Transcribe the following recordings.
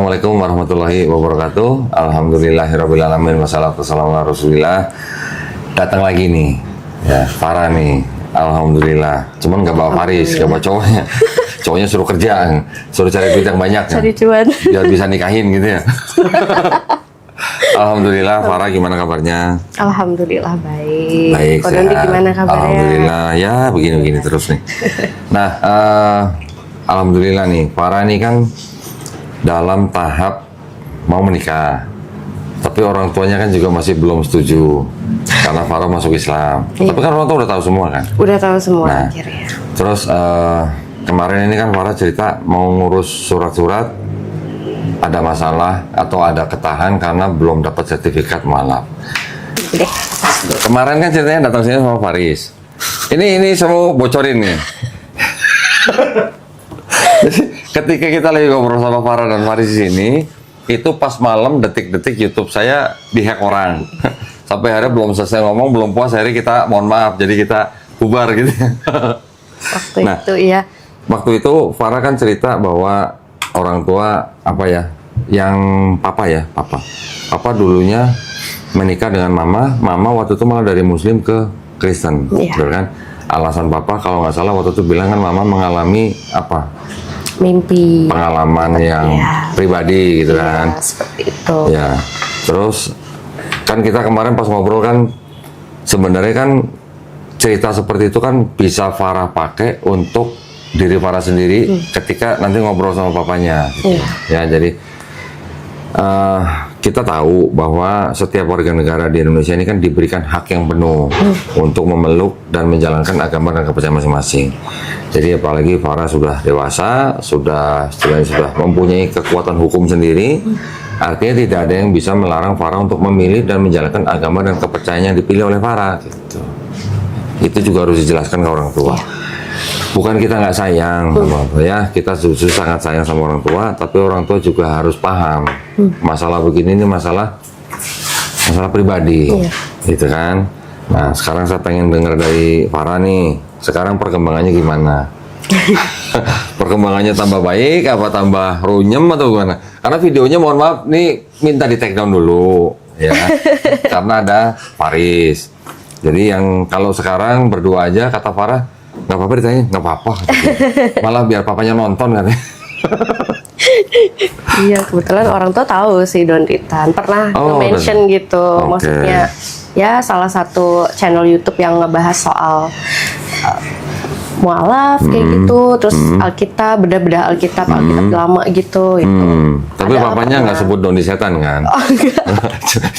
Assalamualaikum warahmatullahi wabarakatuh. Alhamdulillahirrabbilalamin. Wassalatu wassalamu ala rasulillah. Datang lagi nih, ya Farah nih. Alhamdulillah. Cuman gak bawa Faris, gak bawa cowoknya. Cowoknya suruh kerja, suruh cari duit yang banyak. Cari cuan. Biar bisa nikahin gitu ya. Alhamdulillah. Farah gimana kabarnya? Alhamdulillah baik. Baik, Kok nanti gimana kabarnya? Alhamdulillah, ya begini-begini terus nih. Nah, alhamdulillah nih, Farah nih kan dalam tahap mau menikah, tapi orang tuanya kan juga masih belum setuju karena Farah masuk Islam. Iya. Tapi kan orang tua udah tahu semua kan. Udah tahu semua Nah, akhirnya. terus kemarin ini kan Farah cerita mau ngurus surat-surat, ada masalah atau ada ketahan karena belum dapat sertifikat mualaf. Deh. Kemarin kan ceritanya datang sini sama Faris. Ini semua bocorin nih. Jadi ketika kita lagi ngobrol sama Farah dan Faris di sini, itu pas malam detik-detik YouTube saya dihack orang. Sampai akhirnya belum selesai ngomong, belum puas, akhirnya kita mohon maaf, jadi kita bubar gitu. Waktu Nah, itu iya. Waktu itu Farah kan cerita bahwa orang tua apa ya, yang papa dulunya menikah dengan mama waktu itu malah dari Muslim ke Kristen, Iya. betul kan? Alasan papa kalau nggak salah waktu itu bilang kan mama mengalami apa? Mimpi. Pengalaman yang Iya. pribadi gitu Iya, kan? seperti itu. Ya, terus kan kita kemarin pas ngobrol kan sebenarnya kan cerita seperti itu kan bisa Farah pakai untuk diri Farah sendiri ketika nanti ngobrol sama papanya. Gitu. Iya. Ya, jadi kita tahu bahwa setiap warga negara di Indonesia ini kan diberikan hak yang penuh untuk memeluk dan menjalankan agama dan kepercayaan masing-masing. Jadi apalagi Farah sudah dewasa, sudah mempunyai kekuatan hukum sendiri, artinya tidak ada yang bisa melarang Farah untuk memilih dan menjalankan agama dan kepercayaan yang dipilih oleh Farah. Gitu. Itu juga harus dijelaskan ke orang tua. Bukan kita nggak sayang sama orang tua ya, kita justru sangat sayang sama orang tua, tapi orang tua juga harus paham masalah begini ini masalah pribadi, gitu kan. Nah, sekarang saya pengen dengar dari Farah nih, sekarang perkembangannya gimana? Perkembangannya tambah baik, apa tambah runyem atau gimana? Karena videonya mohon maaf nih minta di take down dulu, ya, karena ada Faris. Jadi yang kalau sekarang berdua aja kata Farah, nggak apa-apa ditanya, nggak apa-apa. Malah biar papanya nonton kan. Iya, kebetulan orang tua tahu sih Don Titan. Pernah mention gitu. Oke. Maksudnya ya salah satu channel YouTube yang ngebahas soal mualaf kayak gitu, terus Alkitab, bedah-bedah Alkitab lama gitu. Tapi Ada papanya nggak sebut Doni setan kan? Oh, enggak.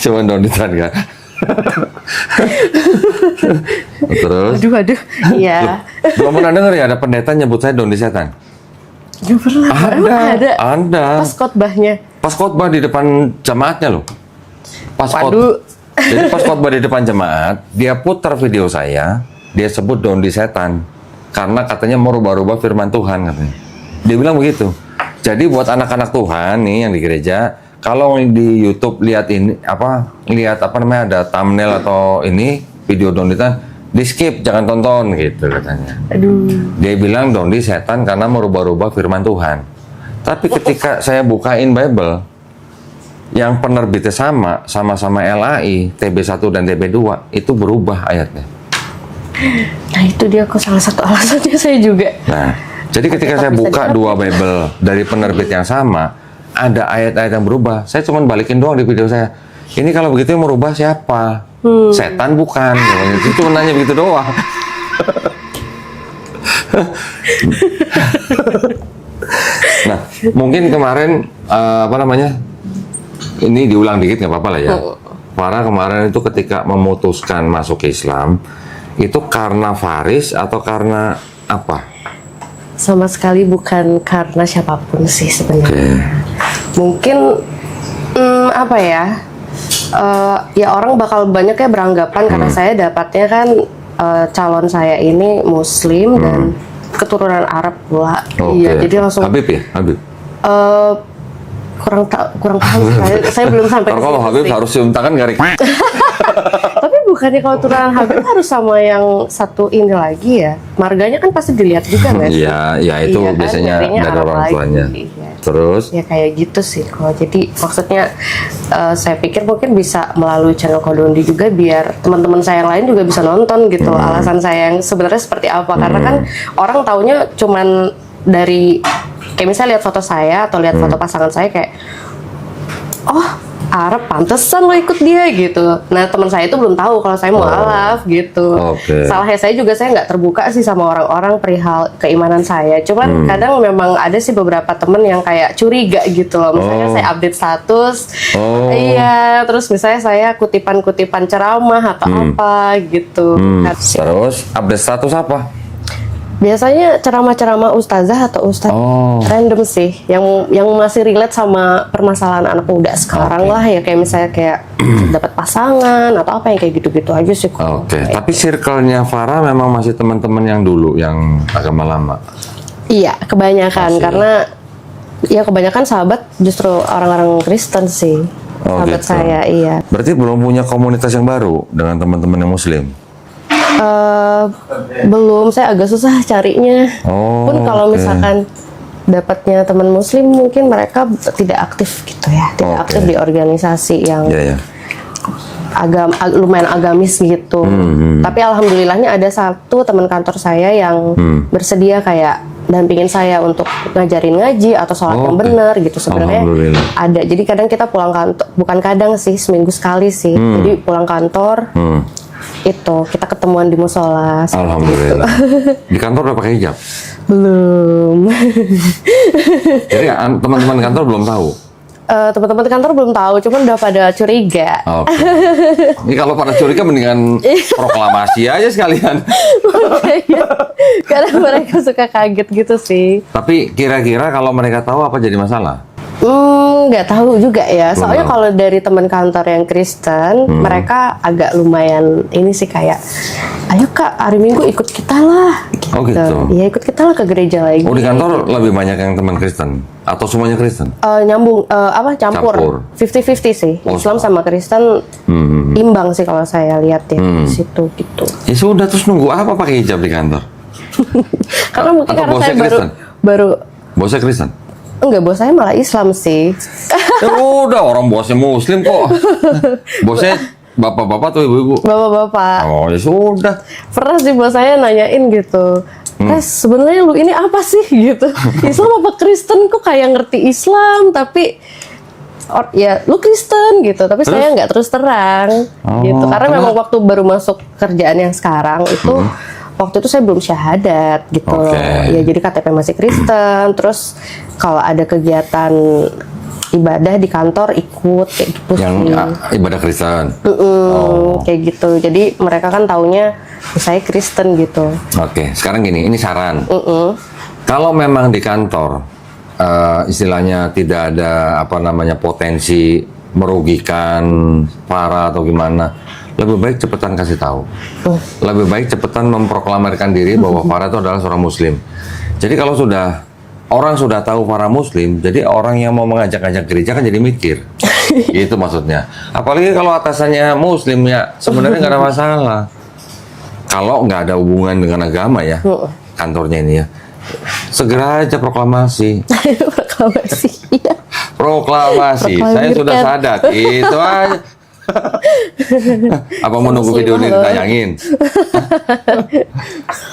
Cuma Doni setan kan? Terus? Aduh, iya. Belum pernah denger ya ada pendeta nyebut saya Doni setan? Gak pernah. Emang Ada. Pas khotbahnya. Pas khotbah di depan jemaatnya loh. Waduh. Jadi pas khotbah di depan jemaat, dia putar video saya, dia sebut Doni setan karena katanya mau rubah-rubah firman Tuhan katanya. Dia bilang begitu. Jadi buat anak-anak Tuhan nih yang di gereja, kalau di YouTube lihat ada thumbnail atau ini video Doni setan, di skip, jangan tonton gitu katanya. Aduh. Dia bilang Doni setan karena merubah-rubah firman Tuhan. Tapi ketika saya bukain Bible, yang penerbitnya sama-sama LAI, TB1 dan TB2, itu berubah ayatnya. Nah itu dia kok salah satu alasannya saya juga. Nah, jadi ketika saya buka dua Bible dari penerbit yang sama, ada ayat-ayat yang berubah. Saya cuma balikin doang di video saya. Ini kalau begitu yang merubah siapa? Setan bukan. Itu cuma nanya begitu doang. Nah, mungkin kemarin ini diulang dikit nggak apa-apa lah ya. Farah kemarin itu ketika memutuskan masuk Islam, itu karena Faris atau karena apa? Sama sekali bukan karena siapapun sih sebenarnya. Mungkin apa ya? Ya orang bakal banyak ya beranggapan karena saya dapatnya kan calon saya ini Muslim dan keturunan Arab pula. Iya, jadi langsung Habib ya, Habib. Kurang tahu saya belum sampai ke Kalau situ Habib sih. harus cium tangan garik. Tapi bukannya kalau turunan Habib harus sama yang satu ini lagi ya? Marganya kan pasti dilihat juga nggak sih? Iya, ya itu Iya kan, biasanya nyarinya dari Arab orang lagi. tuanya. Iya. Terus? Ya kayak gitu sih kok. Jadi maksudnya saya pikir mungkin bisa melalui channel Kodondi juga biar teman-teman saya yang lain juga bisa nonton gitu. Alasan saya yang sebenarnya seperti apa? Karena kan orang taunya cuman dari kayak misalnya lihat foto saya atau lihat foto pasangan saya kayak, oh Arab pantesan lo ikut dia gitu. Nah teman saya itu belum tahu kalau saya mualaf gitu. Salahnya saya juga, saya nggak terbuka sih sama orang-orang perihal keimanan saya. Cuman kadang memang ada sih beberapa temen yang kayak curiga gitu loh. Misalnya saya update status, iya, terus misalnya saya kutipan-kutipan ceramah atau apa gitu. Terus update status apa? Biasanya ceramah-ceramah ustazah atau ustaz random sih, yang masih relate sama permasalahan anak muda sekarang lah ya, kayak misalnya kayak dapat pasangan atau apa yang kayak gitu-gitu aja sih. Tapi circle-nya Farah memang masih teman-teman yang dulu yang agama lama. Iya, kebanyakan karena ya kebanyakan sahabat justru orang-orang Kristen sih. Sahabat saya, iya. Berarti belum punya komunitas yang baru dengan teman-teman yang Muslim? Belum, saya agak susah carinya. Pun kalau misalkan dapatnya teman Muslim, mungkin mereka tidak aktif gitu ya, tidak aktif di organisasi yang lumayan agamis gitu. Tapi alhamdulillahnya ada satu teman kantor saya yang bersedia kayak dampingin saya untuk ngajarin ngaji atau sholat yang benar gitu. Sebenarnya ada. Jadi kadang kita pulang kantor, bukan kadang sih, seminggu sekali sih. Jadi pulang kantor itu kita ketemuan di musola. Alhamdulillah. Di kantor udah pakai hijab? Belum. Jadi teman-teman kantor belum tahu? Teman-teman kantor belum tahu, cuman udah pada curiga. Ini kalau pada curiga mendingan proklamasi aja sekalian. Karena mereka suka kaget gitu sih. Tapi kira-kira kalau mereka tahu apa jadi masalah? Nggak tahu juga ya. Soalnya kalau dari teman kantor yang Kristen, mereka agak lumayan ini sih kayak, ayo Kak, hari Minggu ikut kita lah. Gitu. Oh gitu? Ya ikut kita lah ke gereja lagi. Oh di kantor lebih banyak yang teman Kristen? Atau semuanya Kristen? Nyambung, campur. 50-50 sih. Islam sama Kristen imbang sih kalau saya lihat ya di situ gitu. Ya sudah, terus nunggu apa pakai hijab di kantor? Karena mungkin karena saya baru bosnya Kristen? Enggak, bos saya malah Islam sih. Ya udah, orang bosnya Muslim kok. Bosnya bapak-bapak atau ibu-ibu? Bapak-bapak. Oh ya sudah. Pernah sih bos saya nanyain gitu, sebenarnya lu ini apa sih gitu? Islam apa Kristen? Kok kayak ngerti Islam tapi ya lu Kristen gitu. Tapi saya nggak terus terang gitu. Karena memang waktu baru masuk kerjaan yang sekarang itu, waktu itu saya belum syahadat gitu. Ya jadi KTP masih Kristen. Terus kalau ada kegiatan ibadah di kantor ikut kayak gitu. Yang ibadah Kristen. Kayak gitu. Jadi mereka kan taunya saya Kristen gitu. Sekarang gini, ini saran. Kalau memang di kantor istilahnya tidak ada potensi merugikan Farah atau gimana, lebih baik cepetan kasih tahu. Lebih baik cepetan memproklamirkan diri bahwa Farah itu adalah seorang Muslim. Jadi kalau orang sudah tahu Farah Muslim, jadi orang yang mau mengajak-ajak gereja kan jadi mikir. Gitu maksudnya. Apalagi kalau atasannya Muslim ya, sebenarnya nggak ada masalah. Kalau nggak ada hubungan dengan agama ya, kantornya ini ya, segera aja proklamasi. Proklamasi. Saya sudah sadar. Itu aja. Apa mau nunggu video ini ditayangin?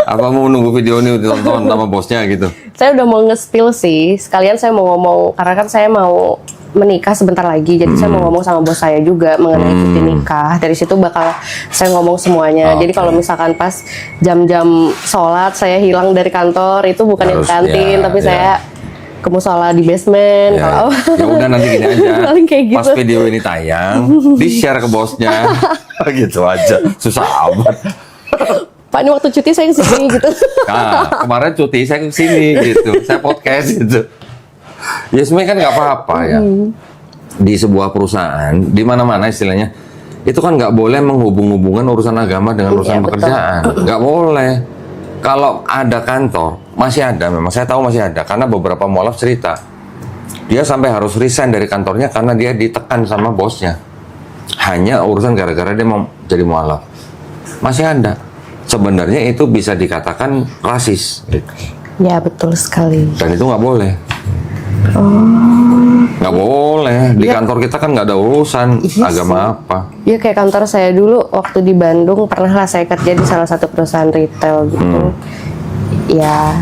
Apa mau nunggu video ini ditonton sama bosnya gitu? Saya udah mau nge-spill sih. Sekalian saya mau ngomong, karena kan saya mau menikah sebentar lagi. Jadi saya mau ngomong sama bos saya juga mengenai cuti nikah. Dari situ bakal saya ngomong semuanya. Jadi kalau misalkan pas jam-jam sholat saya hilang dari kantor, itu bukan di kantin, tapi saya ke musola di basement. Ya udah, nanti gini aja. Kayak gitu. Pas video ini tayang, di-share ke bosnya. Gitu aja. Susah amat. Pak, ini waktu cuti saya kesini gitu. Nah, kemarin cuti saya kesini gitu. Saya podcast gitu. Ya sebenarnya kan nggak apa-apa ya. Di sebuah perusahaan, di mana-mana istilahnya, itu kan nggak boleh menghubung-hubungkan urusan agama dengan urusan pekerjaan. Nggak boleh. Kalau ada kantor, masih ada, memang saya tahu masih ada, karena beberapa mualaf cerita, dia sampai harus resign dari kantornya karena dia ditekan sama bosnya. Hanya urusan gara-gara dia mau jadi mualaf. Masih ada. Sebenarnya itu bisa dikatakan rasis. Ya betul sekali. Dan itu nggak boleh. Nggak boleh. Di kantor kita kan nggak ada urusan agama apa. Iya, kayak kantor saya dulu waktu di Bandung, pernah lah saya kerja di salah satu perusahaan retail gitu. Ya,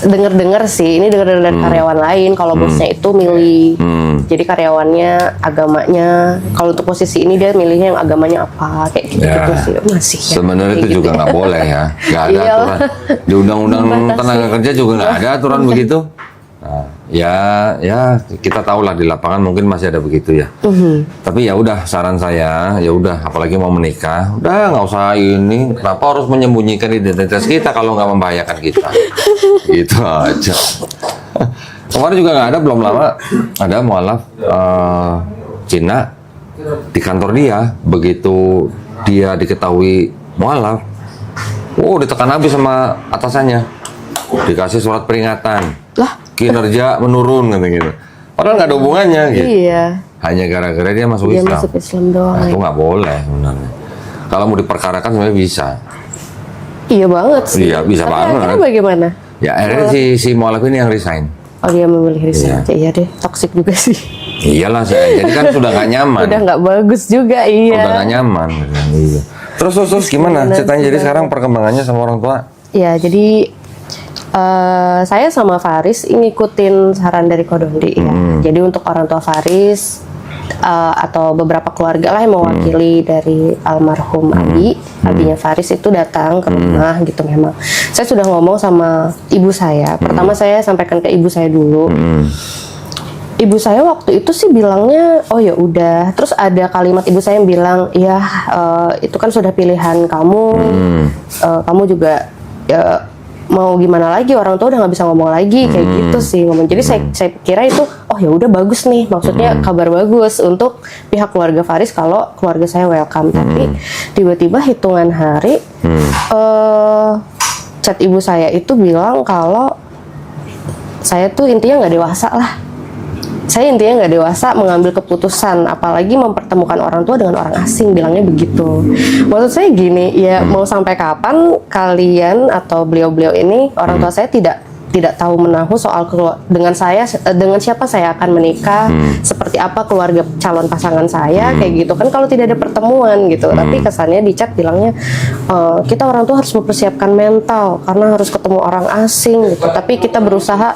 denger-denger sih, ini denger-denger dari karyawan lain kalau bosnya itu milih. Jadi karyawannya agamanya, kalau untuk posisi ini dia milihnya yang agamanya apa, kayak gitu sih. Masih ya. Sebenarnya itu kayak juga gitu nggak boleh ya. Nggak ada Iyalah. aturan. Di undang-undang tenaga kerja juga nggak ada aturan begitu. Nah, ya kita tahu lah di lapangan mungkin masih ada begitu ya. Tapi ya udah, saran saya ya udah, apalagi mau menikah, udah nggak usah ini. Kenapa harus menyembunyikan identitas kita kalau nggak membahayakan kita? Gitu aja. Kemarin juga nggak ada, belum lama ada mualaf Cina di kantor dia. Begitu dia diketahui mualaf, ditekan habis sama atasannya, dikasih surat peringatan. Lah, Kinerja menurun gitu. Padahal nggak ada hubungannya gitu. iya. Hanya gara-gara dia masuk Dia Islam. masuk Islam doang. Nah, itu nggak boleh sebenarnya. Kalau mau diperkarakan sebenarnya bisa. Iya banget sih. Iya, bisa Tapi banget. akhirnya bagaimana? Ya akhirnya si mualaf ini yang resign. Oh, dia memilih resign. Iya deh, toksik juga sih. Iyalah, jadi kan sudah nggak nyaman. Udah nggak bagus juga, iya. Udah nggak nyaman. Iya. Terus gimana? Ceritanya jadi sekarang perkembangannya sama orang tua? Ya, jadi saya sama Faris ngikutin saran dari Kodondi ya. Jadi untuk orang tua Faris atau beberapa keluarga lah yang mewakili dari almarhum Abinya Faris itu datang ke rumah gitu memang. Saya sudah ngomong sama ibu saya. Pertama saya sampaikan ke ibu saya dulu. Ibu saya waktu itu sih bilangnya, oh ya udah. Terus ada kalimat ibu saya yang bilang, ya itu kan sudah pilihan kamu. Kamu juga mau gimana lagi, orang tua udah nggak bisa ngomong lagi kayak gitu sih ngomong. Jadi saya kira itu oh ya udah bagus nih, maksudnya kabar bagus untuk pihak keluarga Faris kalau keluarga saya welcome. Tapi tiba-tiba hitungan hari chat ibu saya itu bilang kalau saya tuh intinya nggak dewasa lah. Saya intinya nggak dewasa mengambil keputusan, apalagi mempertemukan orang tua dengan orang asing, bilangnya begitu. Maksud saya gini, ya mau sampai kapan kalian atau beliau-beliau ini, orang tua saya tidak tahu menahu soal dengan siapa saya akan menikah, seperti apa keluarga calon pasangan saya, kayak gitu kan kalau tidak ada pertemuan gitu. Tapi kesannya di chat bilangnya kita orang tua harus mempersiapkan mental karena harus ketemu orang asing gitu. Tapi kita berusaha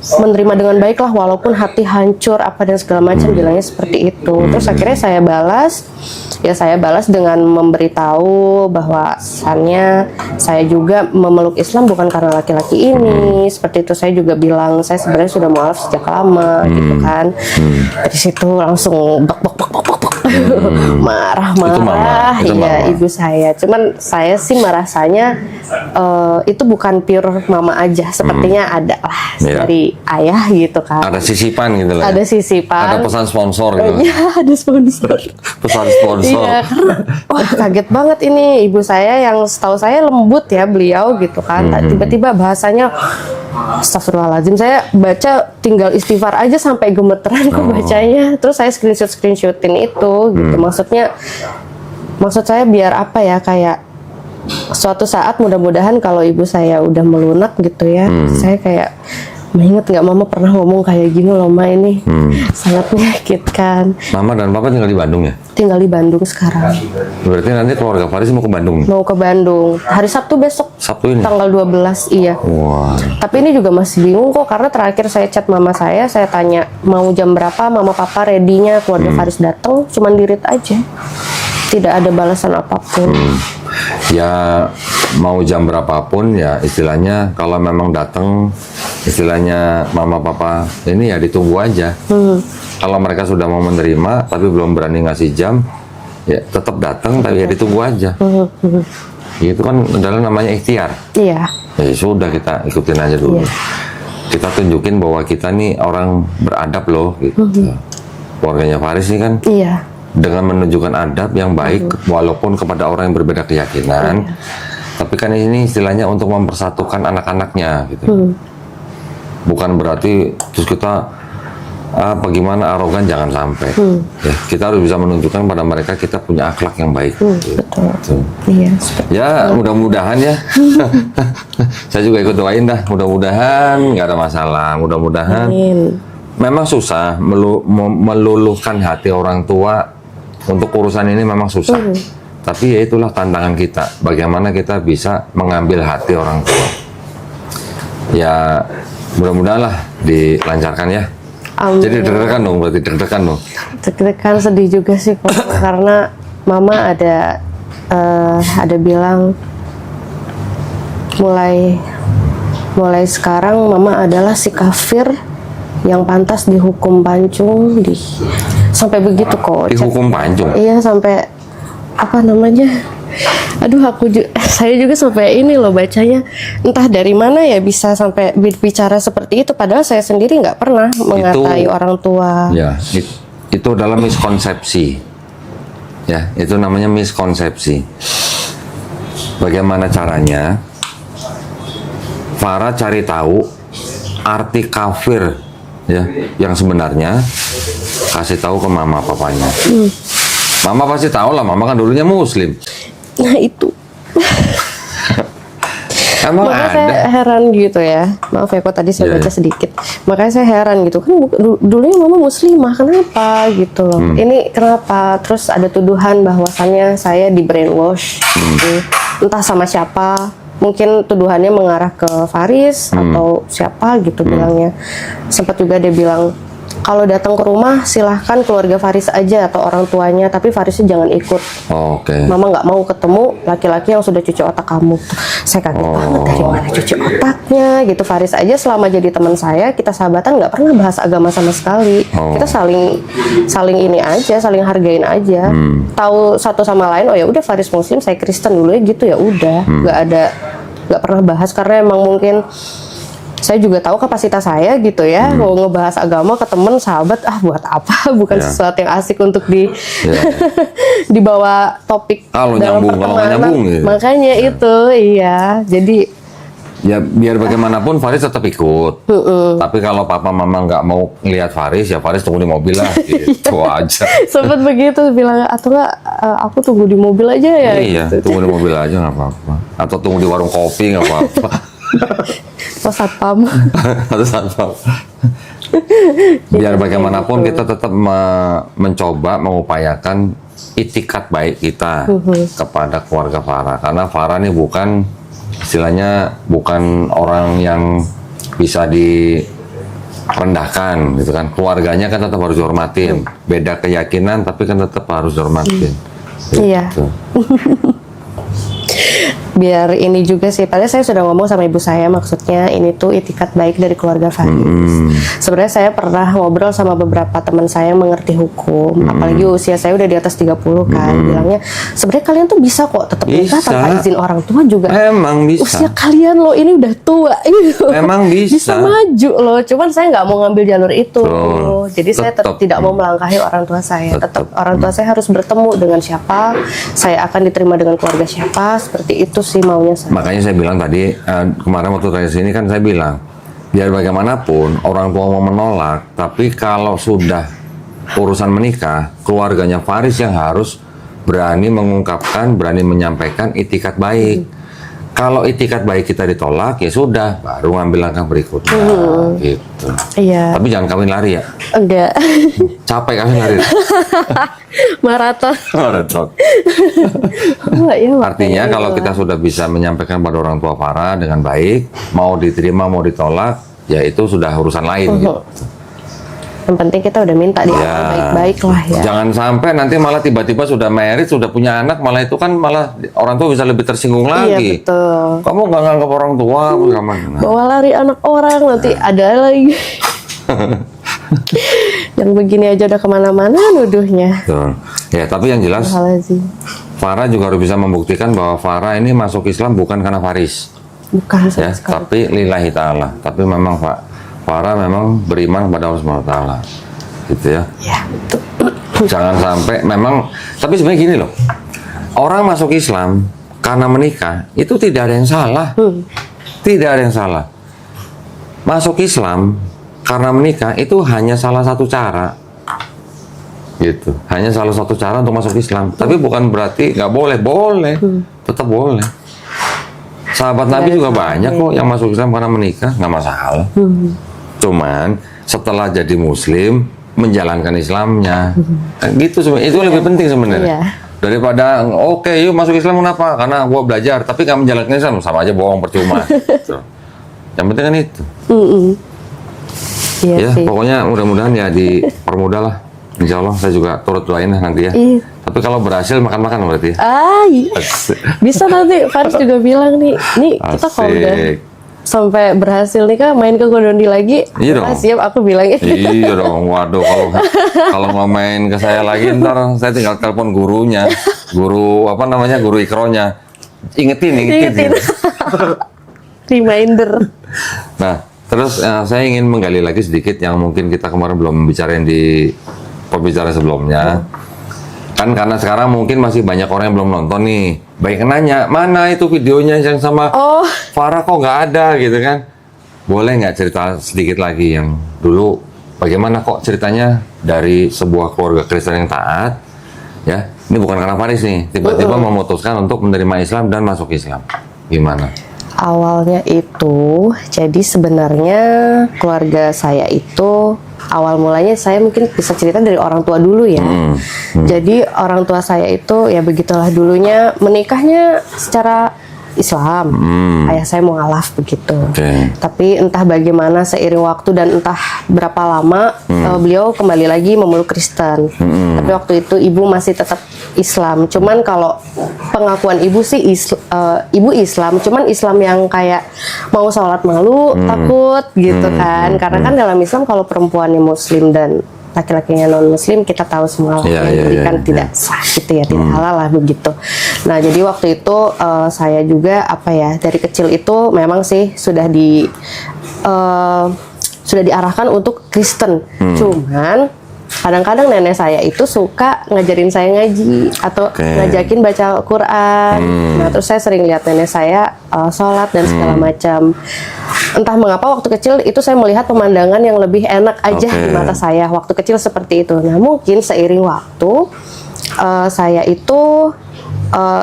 menerima dengan baik lah walaupun hati hancur apa dan segala macam, bilangnya seperti itu. Terus akhirnya saya balas dengan memberitahu bahwasannya saya juga memeluk Islam bukan karena laki-laki ini, seperti itu. Saya juga bilang saya sebenarnya sudah mualaf sejak lama gitu kan. Dari situ langsung bak marah-marah ya ibu saya. Cuman saya sih merasanya itu bukan pure mama aja, sepertinya ada lah dari ayah gitu kan. Ada sisipan gitu lah. Ada sisipan. Ada pesan sponsor gitu. Iya, ada sponsor. Pesan sponsor. Iya, karena wah kaget banget ini ibu saya yang setahu saya lembut ya beliau gitu kan. Tiba-tiba bahasanya astagfirullahaladzim, saya baca tinggal istighfar aja sampai gemeteran kok bacanya. Terus saya screenshotin itu gitu. Maksud saya biar apa ya, kayak suatu saat mudah-mudahan kalau ibu saya udah melunak gitu ya, saya kayak mengingat nggak mama pernah ngomong kayak gini loh ma, ini sangat menyakitkan. Mama dan papa tinggal di Bandung ya? Tinggal di Bandung sekarang. Berarti nanti keluarga Faris mau ke Bandung? Mau ke Bandung hari Sabtu besok. Sabtu ini? Tanggal 12, iya. Wah. Tapi ini juga masih bingung kok, karena terakhir saya chat mama saya tanya mau jam berapa mama papa ready-nya keluarga Faris datang, cuman dirit aja. Tidak ada balasan apapun. Ya mau jam berapapun ya istilahnya, kalau memang datang istilahnya mama papa ini ya ditunggu aja. Kalau mereka sudah mau menerima tapi belum berani ngasih jam, ya tetap datang tapi ya ditunggu aja. Itu kan adalah namanya ikhtiar. Iya. Ya sudah, kita ikutin aja dulu. Kita tunjukin bahwa kita nih orang beradab loh gitu. Keluarganya Faris ini kan Iya. dengan menunjukkan adab yang baik walaupun kepada orang yang berbeda keyakinan, tapi kan ini istilahnya untuk mempersatukan anak-anaknya gitu. Bukan berarti terus kita bagaimana arogan, jangan sampai. Ya, kita harus bisa menunjukkan pada mereka kita punya akhlak yang baik. Betul. Iya. Ya mudah-mudahan ya. Saya juga ikut doain dah, mudah-mudahan nggak ada masalah, mudahan-mudahan Amin. memang susah meluluhkan hati orang tua untuk urusan ini, memang susah. Tapi ya itulah tantangan kita, bagaimana kita bisa mengambil hati orang tua. Ya mudah-mudahan lah dilancarkan ya. Amin. Jadi deg-degan dong, berarti deg-degan dong. Deg-degan, sedih juga sih kok. Karena mama ada bilang mulai sekarang mama adalah si kafir yang pantas dihukum pancung, sampai begitu kok. Dihukum pancung. Iya, sampai apa namanya? Aduh, saya juga sampai ini loh bacanya, entah dari mana ya bisa sampai bicara seperti itu, padahal saya sendiri nggak pernah mengatai orang tua. Ya, itu adalah miskonsepsi. Ya, itu namanya miskonsepsi. Bagaimana caranya? Farah cari tahu arti kafir ya yang sebenarnya, kasih tahu ke mama papanya. Mama pasti tahu lah, mama kan dulunya muslim. Nah itu. Emang Makanya ada. saya heran gitu ya. Maaf ya kok tadi saya baca sedikit. Makanya saya heran gitu kan, dulunya mama muslimah, kenapa gitu loh. Ini kenapa? Terus ada tuduhan bahwasannya saya di brainwash gitu. Entah sama siapa. Mungkin tuduhannya mengarah ke Faris atau siapa gitu bilangnya. Sempat juga dia bilang, kalau datang ke rumah silahkan keluarga Faris aja atau orang tuanya, tapi Farisnya jangan ikut. Oke. Mama nggak mau ketemu laki-laki yang sudah cuci otak kamu. Saya kaget banget, dari mana cuci otaknya gitu. Faris aja selama jadi teman saya, kita sahabatan nggak pernah bahas agama sama sekali. Kita saling ini aja, saling hargain aja. Tahu satu sama lain, oh ya udah Faris Muslim, saya Kristen dulu ya gitu, ya udah. Nggak pernah bahas karena emang mungkin saya juga tahu kapasitas saya gitu ya, mau ngebahas agama ke temen sahabat, buat apa, bukan sesuatu yang asik untuk dibawa topik Kalau dalam nyambung, kalau nggak pertemanan. nyambung gitu. Makanya itu, iya, jadi Ya biar bagaimanapun Faris tetap ikut. Tapi kalau papa mama nggak mau ngelihat Faris, ya Faris tunggu di mobil lah, gitu aja. sempat begitu bilang, atau enggak aku tunggu di mobil aja ya. Iya, Gitu. tunggu di mobil aja nggak apa-apa. Atau tunggu di warung kopi nggak apa-apa. Oh, satpam. Atau satpam. Biar bagaimanapun kita tetap mencoba mengupayakan itikat baik kita kepada keluarga Farah, karena Farah ini bukan, istilahnya bukan orang yang bisa direndahkan gitu kan. Keluarganya kan tetap harus dihormatin. Beda keyakinan tapi kan tetap harus dihormatin. Iya. Gitu. Biar ini juga sih, padahal saya sudah ngomong sama ibu saya, maksudnya ini tuh itikat baik dari keluarga Faris. Sebenarnya saya pernah ngobrol sama beberapa teman saya yang mengerti hukum, apalagi usia saya udah di atas 30 kan, bilangnya sebenarnya kalian tuh bisa kok tetap nikah Bisa. tanpa izin orang tua juga. Emang bisa. Usia kalian loh ini udah tua gitu. Emang bisa. Bisa maju loh, cuman saya nggak mau ngambil jalur itu. Betul. Jadi saya tetap tidak mau melangkahi orang tua saya. Tetap orang tua saya harus bertemu dengan siapa, saya akan diterima dengan keluarga siapa, seperti itu sih maunya saya. Makanya saya bilang tadi, kemarin waktu tanya sini kan saya bilang, biar bagaimanapun orang tua mau menolak, tapi kalau sudah urusan menikah, keluarganya Faris yang harus berani mengungkapkan, berani menyampaikan itikat baik. Kalau itikat baik kita ditolak, ya sudah, baru ngambil langkah berikutnya, gitu. Iya. Tapi jangan kawin lari ya, Enggak. capek kawin lari. Maraton. Maraton. Oh, iya, Artinya makanya kalau itu. kita sudah bisa menyampaikan pada orang tua Farah dengan baik, mau diterima mau ditolak, ya itu sudah urusan lain. Gitu. Yang penting kita udah minta dia baik-baik lah ya. Jangan sampai nanti malah tiba-tiba sudah married, sudah punya anak, malah itu kan malah orang tua bisa lebih tersinggung Iya lagi. betul. Kamu nggak nganggap orang tua, nah, Bawa lari anak orang, nanti ada lagi. Yang begini aja udah kemana-mana nuduhnya. betul. Ya, tapi yang jelas Astagfirullahaladzim. Farah juga harus bisa membuktikan bahwa Farah ini masuk Islam bukan karena Faris, Bukan ya, sama sekali. tapi lillahi ta'ala. Tapi memang Farah memang beriman kepada Allah Subhanahu wa Ta'ala, gitu ya. Ya, betul. Jangan sampai memang, tapi sebenarnya gini loh, orang masuk Islam karena menikah itu tidak ada yang salah, tidak ada yang salah. Masuk Islam karena menikah itu hanya salah satu cara, gitu. Hanya salah satu cara untuk masuk Islam. Tapi bukan berarti nggak boleh, boleh, tetap boleh. Sahabat Nabi juga banyak kok yang masuk Islam karena menikah, nggak masalah. Cuman setelah jadi Muslim menjalankan Islamnya. Gitu sebenarnya. Itu lebih penting sebenarnya. Iya. Daripada oke yuk masuk Islam kenapa? Karena gua belajar, tapi kamu menjalankan Islam sama aja bohong percuma. Gitu. Yang penting kan itu. Iya Ya, sih. pokoknya mudah-mudahan ya dipermudah lah. Insya Allah saya juga turut doain lah nanti ya. Iya. Tapi kalau berhasil makan-makan berarti ya. Iya. Bisa nanti Faris juga bilang nih kita kalau udah Asik. sampai berhasil nih Kak main ke Godondi lagi. Iya dong. Siap aku bilang Iya dong, waduh kalau mau main ke saya lagi ntar saya tinggal telepon gurunya, guru apa namanya guru ikronya, ingetin. Reminder. Nah, terus saya ingin menggali lagi sedikit yang mungkin kita kemarin belum bicarain di pembicaraan sebelumnya. Kan karena sekarang mungkin masih banyak orang yang belum nonton nih. Banyak yang nanya, mana itu videonya yang sama Farah kok nggak ada gitu kan? Boleh nggak cerita sedikit lagi yang dulu bagaimana kok ceritanya dari sebuah keluarga Kristen yang taat? Ya, ini bukan karena Faris nih, tiba-tiba memutuskan untuk menerima Islam dan masuk Islam. Gimana? Awalnya itu, jadi sebenarnya keluarga saya itu awal mulanya saya mungkin bisa cerita dari orang tua dulu ya. Jadi orang tua saya itu ya begitulah dulunya menikahnya secara Islam. Ayah saya mualaf begitu. Tapi entah bagaimana seiring waktu dan entah berapa lama beliau kembali lagi memeluk Kristen. Tapi waktu itu ibu masih tetap Islam. Cuman kalau pengakuan ibu sih ibu Islam, cuman Islam yang kayak mau sholat malu, takut gitu kan. Karena kan dalam Islam kalau perempuannya Muslim dan laki-lakinya non Muslim kita tahu semua kan tidak sah gitu ya, tidak halal lah begitu. Nah jadi waktu itu saya juga apa ya dari kecil itu memang sih sudah diarahkan untuk Kristen. Cuman kadang-kadang nenek saya itu suka ngajarin saya ngaji atau ngajakin baca Quran. Nah terus saya sering lihat nenek saya sholat dan segala macam. Entah mengapa waktu kecil itu saya melihat pemandangan yang lebih enak aja di mata saya waktu kecil seperti itu. Nah mungkin seiring waktu saya itu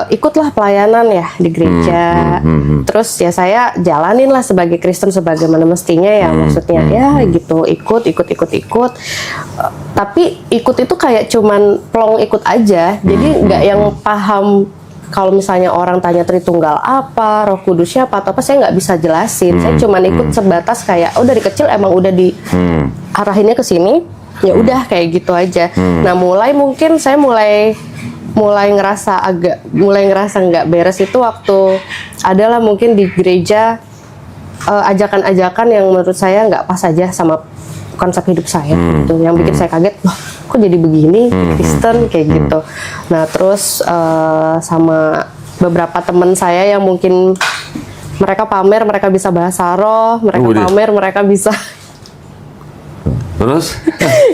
ikutlah pelayanan ya di gereja. Terus ya saya jalanin lah sebagai Kristen sebagaimana mestinya ya, maksudnya ya gitu ikut. Tapi ikut itu kayak cuman plong ikut aja. Jadi nggak yang paham. Kalau misalnya orang tanya Tritunggal apa, Roh Kudus siapa atau apa, saya nggak bisa jelasin. Saya cuman ikut sebatas kayak, dari kecil emang udah diarahinnya ke sini, ya udah kayak gitu aja. Nah mungkin saya mulai ngerasa nggak beres itu waktu adalah mungkin di gereja ajakan-ajakan yang menurut saya nggak pas aja sama konsep hidup saya gitu, yang bikin saya kaget, loh kok jadi begini Kristen kayak gitu. Nah terus sama beberapa teman saya yang mungkin mereka pamer mereka bisa bahasa roh, mereka pamer mereka bisa terus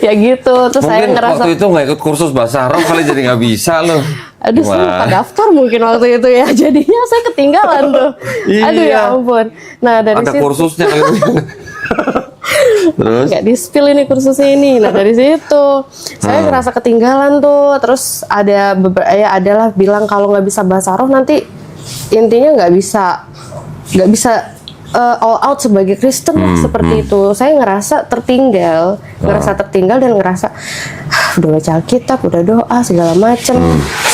ya gitu. Terus saya mungkin ngerasa waktu itu nggak ikut kursus bahasa Arab kali jadi nggak bisa loh. aduh saya lupa daftar mungkin waktu itu ya, jadinya saya ketinggalan tuh. Aduh ya ampun. Nah dari ada situ kursusnya kali. Terus nggak di-spill ini kursusnya ini. Nah dari situ saya ngerasa ketinggalan tuh. Terus ada adalah bilang kalau nggak bisa bahasa roh nanti intinya nggak bisa all out sebagai Kristen lah, seperti itu. Saya ngerasa tertinggal dan ngerasa udah baca Alkitab, udah doa segala macem.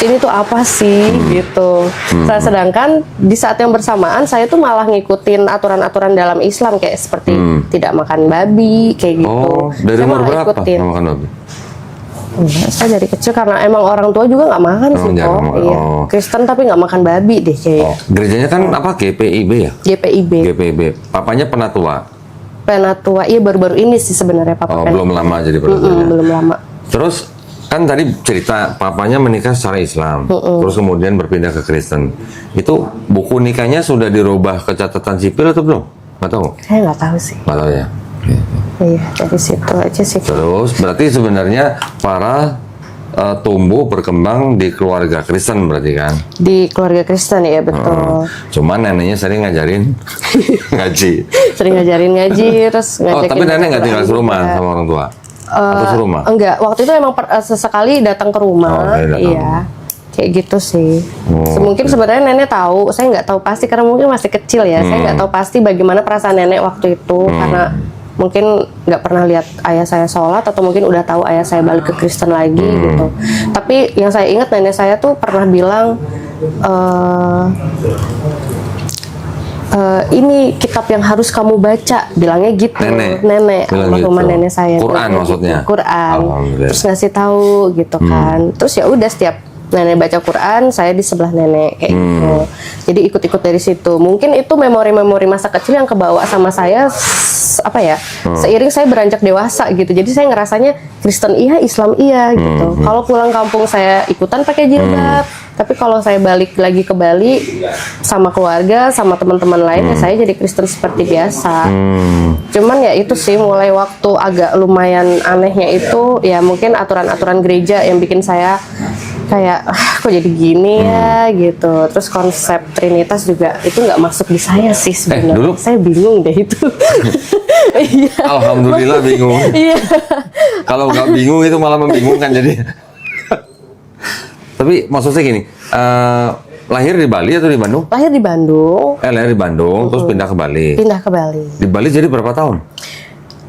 Ini tuh apa sih gitu. Sedangkan di saat yang bersamaan saya tuh malah ngikutin aturan-aturan dalam Islam kayak seperti tidak makan babi kayak gitu. Dari saya umur malah berapa ikutin. makan babi? Enggak, saya dari kecil karena emang orang tua juga nggak makan sih kok. Iya. Kristen tapi nggak makan babi deh kayaknya. Gerejanya kan apa GPIB ya? GPIB. Papanya penatua. Penatua, iya baru-baru ini sih sebenarnya papa. Belum lama jadi penatuanya. Belum lama. Terus kan tadi cerita papanya menikah secara Islam, terus kemudian berpindah ke Kristen. Itu buku nikahnya sudah dirubah ke catatan sipil atau belum? Nggak tahu. Saya nggak tahu sih. Nggak tahu ya. Iya, dari situ aja sih. Terus berarti sebenarnya para tumbuh berkembang di keluarga Kristen berarti kan? Di keluarga Kristen ya betul. Cuman neneknya sering ngajarin ngaji. Sering ngajarin ngaji, terus ngajakin. Tapi nenek nggak tinggal serumah sama orang tua? Atau serumah? Enggak, waktu itu emang sesekali datang ke rumah. Iya. Kayak gitu sih. Mungkin sebenarnya nenek tahu, saya nggak tahu pasti karena mungkin masih kecil ya. Saya nggak tahu pasti bagaimana perasaan nenek waktu itu karena mungkin nggak pernah lihat ayah saya sholat, atau mungkin udah tahu ayah saya balik ke Kristen lagi gitu. Tapi yang saya ingat nenek saya tuh pernah bilang, ini kitab yang harus kamu baca, bilangnya gitu. Nenek almarhumah gitu. nenek saya. Quran maksudnya? Quran. Terus ngasih tahu gitu kan. Terus ya udah, setiap nenek baca Quran, saya di sebelah nenek kayak gitu. Jadi ikut-ikut dari situ. Mungkin itu memori-memori masa kecil yang kebawa sama saya, seiring saya beranjak dewasa gitu. Jadi saya ngerasanya Kristen iya, Islam iya gitu. Kalau pulang kampung saya ikutan pakai jilbab. Tapi kalau saya balik lagi ke Bali sama keluarga, sama teman-teman lain, ya saya jadi Kristen seperti biasa. Cuman ya itu sih, mulai waktu agak lumayan anehnya itu, ya mungkin aturan-aturan gereja yang bikin saya kayak kok jadi gini ya gitu. Terus konsep Trinitas juga itu nggak masuk di saya sih sebenarnya. Dulu saya bingung deh itu. Iya. Alhamdulillah bingung. Iya. Kalau nggak bingung itu malah membingungkan jadi. Tapi maksudnya gini, lahir di Bali atau di Bandung? Lahir di Bandung. Lahir di Bandung, terus pindah ke Bali. Pindah ke Bali. Di Bali jadi berapa tahun?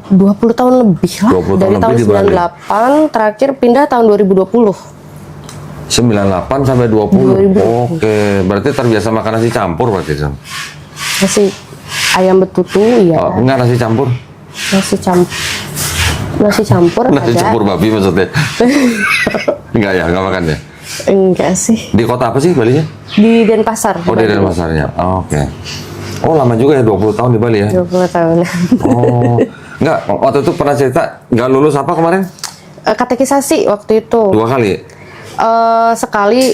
20 tahun lebih lah. 20 tahun Dari tahun lebih di Bali. 98, terakhir pindah tahun 2020. 98 sampai 20. Oke, berarti terbiasa makan nasi campur berarti, Sam? Nasi ayam betutu ya. Oh, enggak nasi campur? Nasi campur Nasi ada. campur babi maksudnya? Enggak ya, enggak makan ya? Enggak sih. Di kota apa sih Balinya? Di Denpasar. Oh, di Denpasarnya. Oh, oke. Oh, lama juga ya, 20 tahun di Bali ya? 20 tahun. Oh, enggak, waktu itu pernah cerita nggak lulus apa kemarin? Katekisasi waktu itu. 2 kali? Sekali.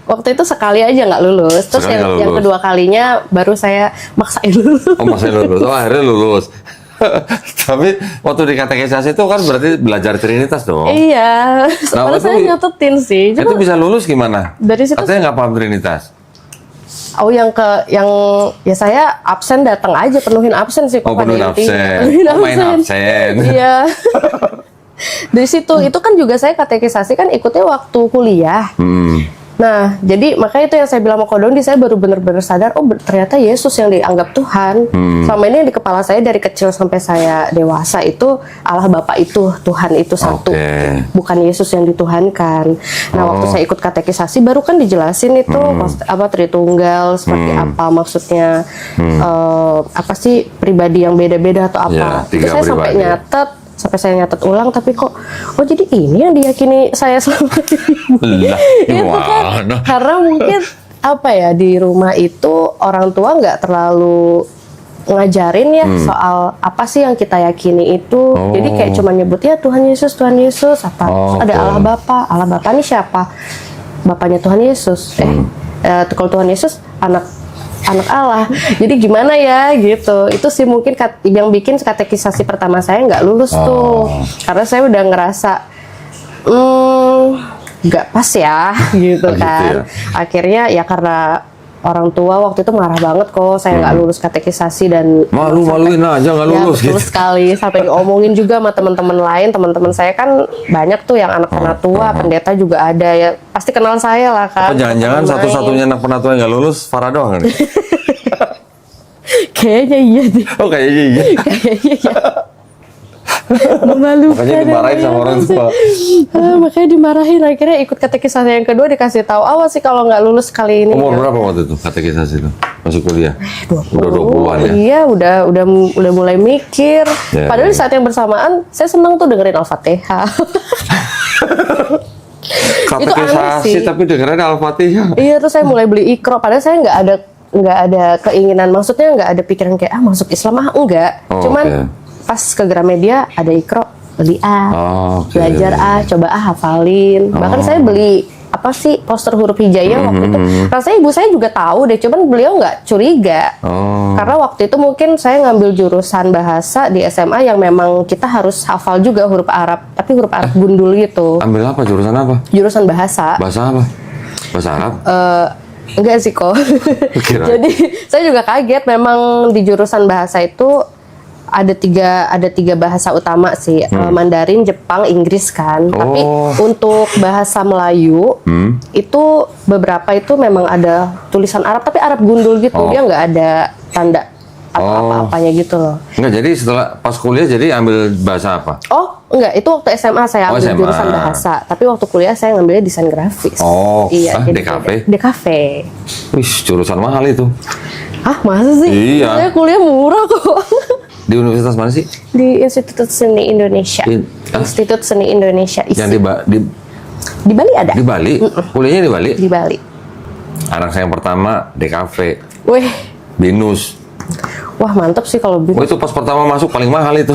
Waktu itu sekali aja nggak lulus. Terus yang kedua kalinya baru saya maksain lulus. Oh, maksain lulus. Oh, akhirnya lulus. Tapi waktu di katekisasi itu kan berarti belajar Trinitas dong? Iya. Sebenarnya saya nyatetin sih. Itu bisa lulus gimana? Dari situ katanya nggak paham Trinitas. Oh, yang ya saya absen datang aja, penuhin absen sih. Oh, penuhin absen. Main absen. Iya. Dari situ itu kan juga saya katekisasi kan ikutnya waktu kuliah. Nah, jadi makanya itu yang saya bilang sama Ko Dondi, saya baru benar-benar sadar, ternyata Yesus yang dianggap Tuhan. Selama ini di kepala saya dari kecil sampai saya dewasa itu Allah Bapa itu, Tuhan itu satu. Bukan Yesus yang dituhankan. Nah, waktu saya ikut katekisasi baru kan dijelasin itu apa Tritunggal, seperti apa maksudnya, apa sih pribadi yang beda-beda atau apa. Ya, saya sampai saya nyatet ulang, tapi kok jadi ini yang diyakini saya selama ini. Itu kan karena mungkin apa ya, di rumah itu orang tua nggak terlalu ngajarin ya soal apa sih yang kita yakini itu. Jadi kayak cuma nyebut ya Tuhan Yesus apa. Terus ada Allah Bapa ini siapa? Bapaknya Tuhan Yesus. Kalau Tuhan Yesus anak Allah. Jadi gimana ya gitu. Itu sih mungkin yang bikin katekisasi pertama saya nggak lulus tuh. Karena saya udah ngerasa nggak pas ya gitu kan. Gitu ya. Akhirnya ya karena orang tua waktu itu marah banget kok saya nggak lulus katekisasi, dan maluin aja nggak lulus gitu. Sekali sampai diomongin juga sama teman-teman lain. Teman-teman saya kan banyak tuh yang anak penatua, pendeta juga ada ya, pasti kenal saya lah kan. Apa jangan-jangan satu-satunya anak penatua yang nggak lulus Farah doang kan? Kayaknya iya deh. Oh, kayaknya iya. Kayaknya iya. Memalukan. Makanya dimarahin sama orang tua. Makanya dimarahin, akhirnya ikut katekisasi yang kedua dikasih tahu, awas sih kalau nggak lulus kali ini. Umur berapa waktu itu katekisasi itu? Masuk kuliah? 20. Udah 20-an ya? Iya, udah mulai mikir. Ya, padahal di saat yang bersamaan saya senang tuh dengerin Al-Fatihah. Katekisasi tapi dengerin Al-Fatihah. Iya, terus saya mulai beli Iqra, padahal saya nggak ada keinginan, maksudnya nggak ada pikiran kayak masuk Islam enggak. Cuman pas ke Gramedia ada Iqra, beli belajar coba hafalin. Bahkan saya beli apa sih poster huruf hijaiyah waktu itu. Rasanya ibu saya juga tahu deh, cuman beliau nggak curiga. Karena waktu itu mungkin saya ngambil jurusan bahasa di SMA yang memang kita harus hafal juga huruf Arab, tapi huruf Arab gundul gitu. Ambil apa? Jurusan apa? Jurusan bahasa. Bahasa apa? Bahasa Arab? Enggak sih kok. Jadi saya juga kaget, memang di jurusan bahasa itu ada tiga bahasa utama sih, Mandarin, Jepang, Inggris kan. Tapi untuk bahasa Melayu itu beberapa itu memang ada tulisan Arab, tapi Arab gundul gitu. Dia nggak ada tanda atau Oh. apa-apanya gitu loh. Enggak, jadi setelah pas kuliah jadi ambil bahasa apa? Oh, enggak, itu waktu SMA saya Oh, ambil SMA. jurusan bahasa, tapi waktu kuliah saya ngambilnya desain grafis. Oh, iya, jadi DKV? DKV. Wih, jurusan mahal itu. Ah, masa sih? Iya. Saya kuliah murah kok. Di universitas mana sih? Di Institut Seni Indonesia. Hah? Institut Seni Indonesia ISI. Yang Di Bali ada? di Bali? Kuliahnya di Bali? Di Bali. Anak saya yang pertama DKV, Wih, BINUS. wah mantap sih kalau Oh, itu pas pertama masuk paling mahal itu.